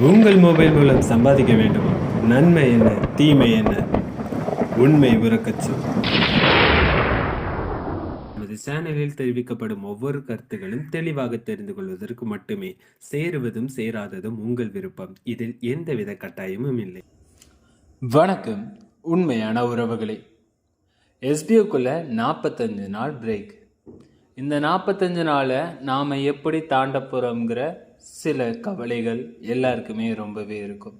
உங்கள் மொபைல் மூலம் சம்பாதிக்க வேண்டுமா? நன்மை என்ன, தீமை என்ன? உண்மை உறக்கச் சொல். நமது சேனலில் தெரிவிக்கப்படும் ஒவ்வொரு கருத்துகளும் தெளிவாக தெரிந்து கொள்வதற்கு மட்டுமே. சேருவதும் சேராததும் உங்கள் விருப்பம். இதில் எந்தவித கட்டாயமும் இல்லை. வணக்கம் உண்மையான உறவுகளே. எஸ்பிஓக்குள்ள 45 நாள் பிரேக். இந்த 45 நாளை நாம் எப்படி தாண்ட போகிறோங்கிற சில கவலைகள் எல்லாருக்குமே ரொம்பவே இருக்கும்.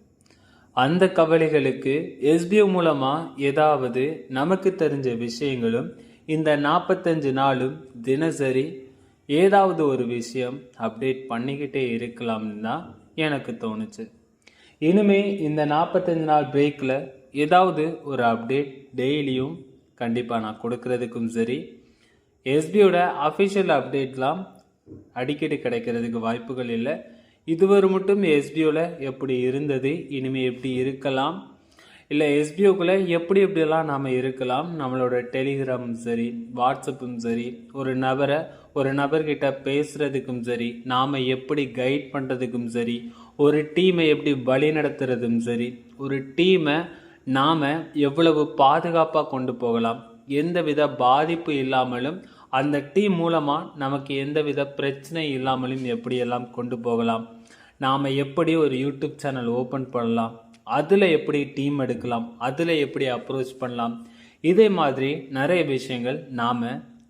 அந்த கவலைகளுக்கு எஸ்பிஓ மூலமாக ஏதாவது நமக்கு தெரிஞ்ச விஷயங்களும் இந்த 45 நாளும் தினசரி ஏதாவது ஒரு விஷயம் அப்டேட் பண்ணிக்கிட்டே இருக்கலாம்னு தான் எனக்கு தோணுச்சு. இனிமே இந்த 45 நாள் பிரேக்கில் ஏதாவது ஒரு அப்டேட் டெய்லியும் கண்டிப்பாக நான் கொடுக்கறதுக்கும் சரி, எஸ்பியோட அஃபிஷியல் அப்டேட்லாம் அடிக்கடி கிடைக்கிறதுக்கு வாய்ப்புகள் இல்லை. இதுவரை மட்டும் எஸ்பிஓவில் எப்படி இருந்தது, இனிமேல் எப்படி இருக்கலாம், இல்லை எஸ்பிஓக்குள்ளே எப்படி எப்படியெல்லாம் நாம் இருக்கலாம், நம்மளோட டெலிகிராமும் சரி, வாட்ஸ்அப்பும் சரி, ஒரு நபர்கிட்ட பேசுகிறதுக்கும் சரி, நாம் எப்படி கைட் பண்ணுறதுக்கும் சரி, ஒரு டீமை எப்படி வழி நடத்துறதும் சரி, ஒரு டீமை நாம் எவ்வளவு பாதுகாப்பாக கொண்டு போகலாம், எந்தவித பாதிப்பு இல்லாமலும் அந்த டீம் மூலமாக நமக்கு எந்தவித பிரச்சனை இல்லாமலும் எப்படியெல்லாம் கொண்டு போகலாம், நாம் எப்படி ஒரு யூடியூப் சேனல் ஓப்பன் பண்ணலாம், அதில் எப்படி டீம் எடுக்கலாம், அதில் எப்படி அப்ரோச் பண்ணலாம், இதே மாதிரி நிறைய விஷயங்கள் நாம்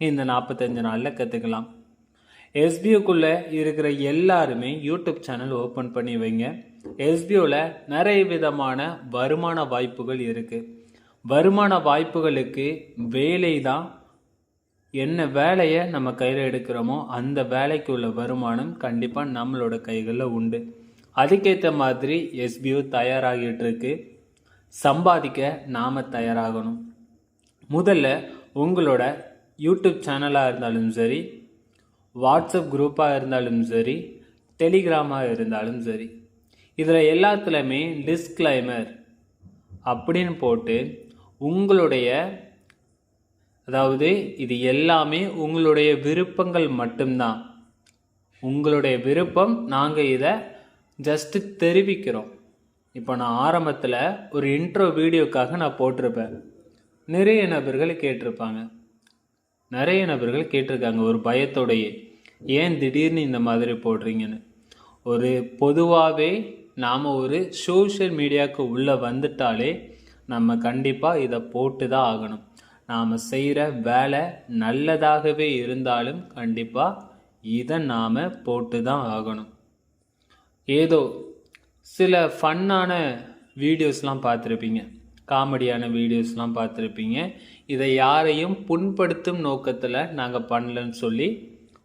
இந்த 45 நாளில் கற்றுக்கலாம். எஸ்பிஓக்குள்ளே இருக்கிற எல்லாருமே யூடியூப் சேனல் ஓப்பன் பண்ணி வைங்க. எஸ்பிஓவில் நிறைய விதமான வருமான வாய்ப்புகள் இருக்குது. வருமான வாய்ப்புகளுக்கு வேலை தான். என்ன வேலையை நம்ம கையில் எடுக்கிறோமோ அந்த வேலைக்கு உள்ள வருமானம் கண்டிப்பாக நம்மளோட கைகளில் உண்டு. அதுக்கேற்ற மாதிரி எஸ்பிஓ தயாராகிட்டு இருக்கு. சம்பாதிக்க நாம் தயாராகணும். முதல்ல உங்களோட யூடியூப் சேனலாக இருந்தாலும் சரி, வாட்ஸ்அப் குரூப்பாக இருந்தாலும் சரி, டெலிகிராமாக இருந்தாலும் சரி, இதில் எல்லாத்துலேயுமே டிஸ்க்ளைமர் அப்படின்னு போட்டு உங்களுடைய, அதாவது இது எல்லாமே உங்களுடைய விருப்பங்கள் மட்டும்தான். உங்களுடைய விருப்பம், நாங்கள் இதை ஜஸ்ட்டு தெரிவிக்கிறோம். இப்போ நான் ஆரம்பத்தில் ஒரு இன்ட்ரோ வீடியோக்காக நான் போட்டிருப்பேன். நிறைய நபர்கள் கேட்டிருக்காங்க ஒரு பயத்தோடையே, ஏன் திடீர்னு இந்த மாதிரி போடுறீங்கன்னு. ஒரு பொதுவாகவே நாம் ஒரு சோஷியல் மீடியாவுக்கு உள்ளே வந்துட்டாலே நம்ம கண்டிப்பாக இதை போட்டு தான் ஆகணும். நாம் செய்கிற வேலை நல்லதாகவே இருந்தாலும் கண்டிப்பாக இதை நாம் போட்டு தான் ஆகணும். ஏதோ சில ஃபன்னான வீடியோஸ்லாம் பார்த்துருப்பீங்க, காமெடியான வீடியோஸ்லாம் பார்த்துருப்பீங்க. இதை யாரையும் புண்படுத்தும் நோக்கத்தில் நாங்கள் பண்ணலன்னு சொல்லி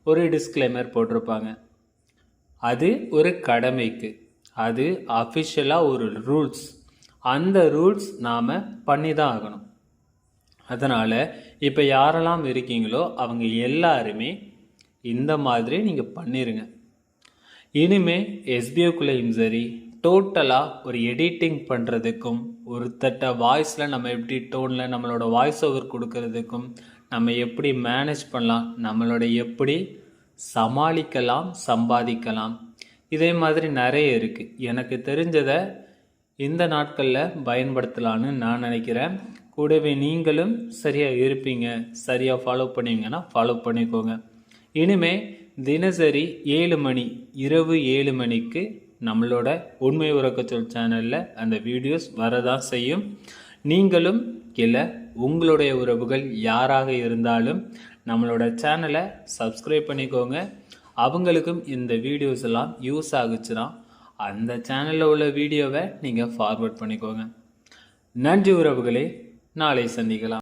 ஒரு டிஸ்க்ளைமர் போட்டிருப்பாங்க. அது ஒரு கடமைக்கு, அது அஃபிஷியலாக ஒரு ரூல்ஸ். அந்த ரூல்ஸ் நாம் பண்ணி தான் ஆகணும். அதனால் இப்போ யாரெல்லாம் இருக்கீங்களோ அவங்க எல்லாருமே இந்த மாதிரி நீங்கள் பண்ணிடுங்க. இனிமே எஸ்பிஓக்குள்ளேயும் சரி, டோட்டலாக ஒரு எடிட்டிங் பண்ணுறதுக்கும், ஒரு தட்ட வாய்ஸில் நம்ம எப்படி டோனில் நம்மளோட வாய்ஸ் ஓவர் கொடுக்கறதுக்கும், நம்ம எப்படி மேனேஜ் பண்ணலாம், நம்மளோட எப்படி சமாளிக்கலாம், சம்பாதிக்கலாம், இதே மாதிரி நிறைய இருக்குது. எனக்கு தெரிஞ்சதை இந்த நாட்களில் பயன்படுத்தலான்னு நான் நினைக்கிறேன். கூடவே நீங்களும் சரியாக இருப்பீங்க, சரியாக ஃபாலோ பண்ணுவீங்கன்னா ஃபாலோ பண்ணிக்கோங்க. இனிமே தினசரி 7 மணி, இரவு 7 மணிக்கு நம்மளோட உண்மை உறக்கச்சொல் சேனலில் அந்த வீடியோஸ் வரதான் செய்யும். நீங்களும் இல்லை உங்களுடைய உறவுகள் யாராக இருந்தாலும் நம்மளோட சேனலை சப்ஸ்கிரைப் பண்ணிக்கோங்க. அவங்களுக்கும் இந்த வீடியோஸ் எல்லாம் யூஸ் ஆகுச்சுன்னா அந்த சேனலில் உள்ள வீடியோவை நீங்கள் ஃபார்வர்ட் பண்ணிக்கோங்க. நன்றி உறவுகளே, நாளை சந்திக்கலாம்.